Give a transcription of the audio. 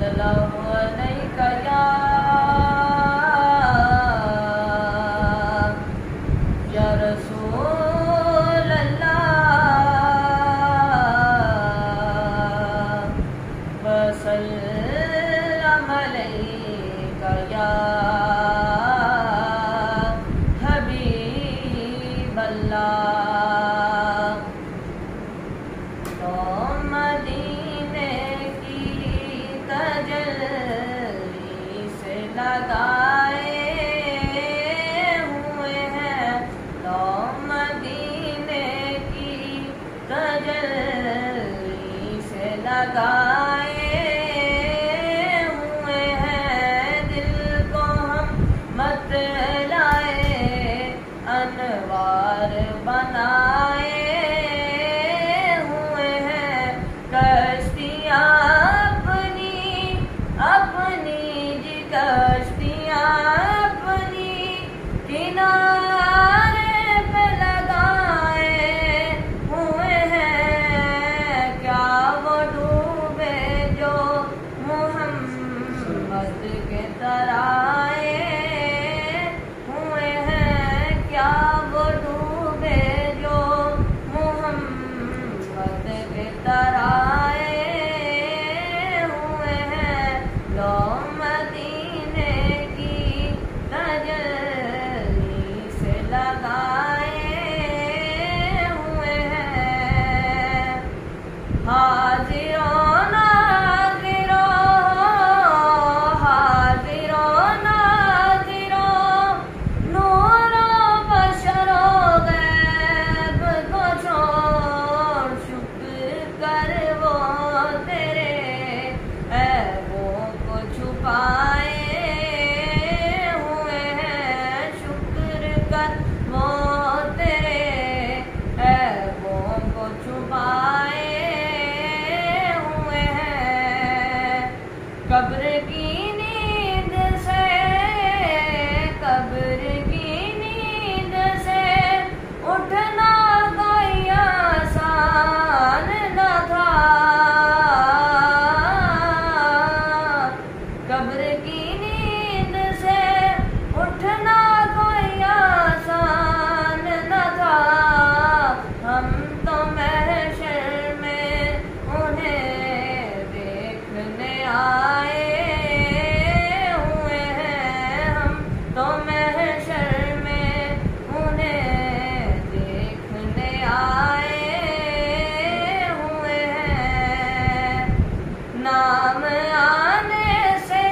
सल्लल्लाहु अलैका या रसूल अल्लाह वसल्लम अलैका या हबीब अल्लाह। तो मदीने की तजल्ली से लगाए हुए हैं, तो मदीने की तजल्ली से लगाए हुए हैं। दिल को हम मत लाए अनवार बनाए हुए हैं। कश्तियाँ अपनी अपनी जी कश्तियाँ अपनी किनारे पे लगाए हुए हैं। क्या वो डूबे जो मोहम्मद के तराए हुए हैं। क्या वो डूबे जो मोहम्मद के तराए हुए हैं। लो मदीने की तजल्ली से लगाए हुए हैं। हाजिरों नाज़िरों हाजिरों नाज़िरों नूरो बशरो गैब को छोड़ शुक्र कर वो तेरे ऐबों को छुपाए हुए हैं। शुक्र कर वो तेरे ऐबों को छुपाए हुए हैं। कब्र की नींद से कब्र की नींद से उठना कोई आसान न था। कब्र की नींद से उठना कोई आसान न था। हम तो महशर में उन्हें देखने आए हुए हैं। हम तो महशर में उन्हें देखने आए हुए हैं। नाम आने से